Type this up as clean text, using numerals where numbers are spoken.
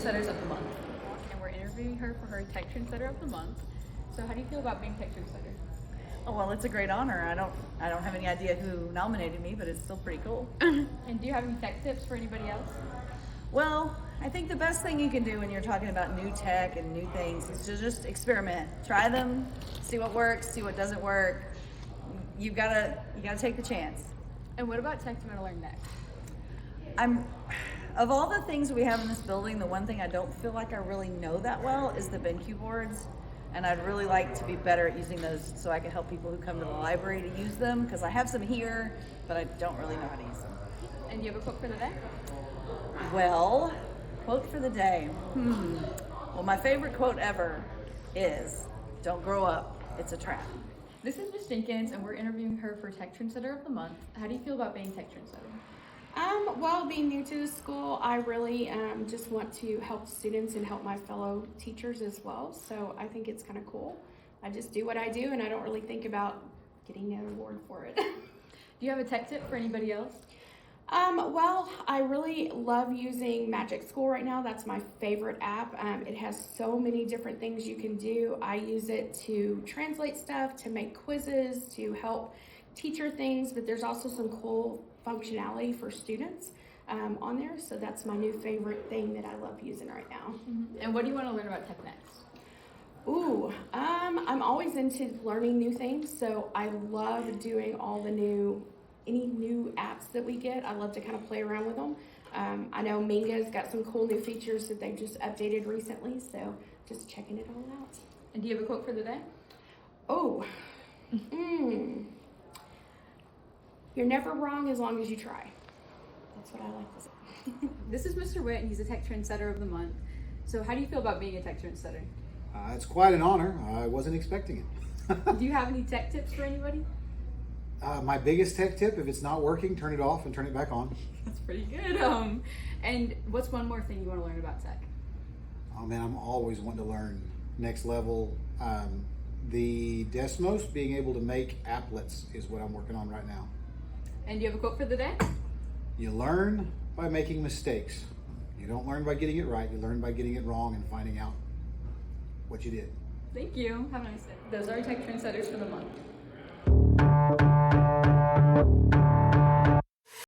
Trendsetters of the Month. And we're interviewing her for her Tech Trendsetter of the Month. So how do you feel about being Tech Trendsetter? Oh, well, it's a great honor. I don't have any idea who nominated me, but it's still pretty cool. And do you have any tech tips for anybody else? Well, I think the best thing you can do when you're talking about new tech and new things is to just experiment. Try them, see what works, see what doesn't work. You gotta take the chance. And what about tech do you want to learn next? Of all the things we have in this building, the one thing I don't feel like I really know that well is the BenQ boards. And I'd really like to be better at using those so I can help people who come to the library to use them, because I have some here, but I don't really know how to use them. And do you have a quote for the day? Well, quote for the day. Well, my favorite quote ever is, "Don't grow up, it's a trap." This is Miss Jenkins, and we're interviewing her for Tech Trendsetter of the Month. How do you feel about being Tech Trendsetter? Well, being new to the school, I really just want to help students and help my fellow teachers as well. So I think it's kind of cool. I just do what I do, and I don't really think about getting an award for it. Do you have a tech tip for anybody else? Well, I really love using Magic School right now. That's my favorite app. It has so many different things you can do. I use it to translate stuff, to make quizzes, to help teacher things, but there's also some cool functionality for students on there. So that's my new favorite thing that I love using right now. Mm-hmm. And what do you want to learn about tech next? Ooh, I'm always into learning new things. So I love doing all the any new apps that we get. I love to kind of play around with them. I know Minga's got some cool new features that they've just updated recently. So just checking it all out. And do you have a quote for the day? Oh, You're never wrong as long as you try. That's what I like to say. This is Mr. Witt, and he's a Tech Trendsetter of the Month. So how do you feel about being a Tech Trendsetter? It's quite an honor. I wasn't expecting it. Do you have any tech tips for anybody? My biggest tech tip, if it's not working, turn it off and turn it back on. That's pretty good. And what's one more thing you want to learn about tech? Oh man, I'm always wanting to learn next level. The Desmos, being able to make applets is what I'm working on right now. And do you have a quote for the day? You learn by making mistakes. You don't learn by getting it right. You learn by getting it wrong and finding out what you did. Thank you. Have a nice day. Those are our Tech Trendsetters for the month.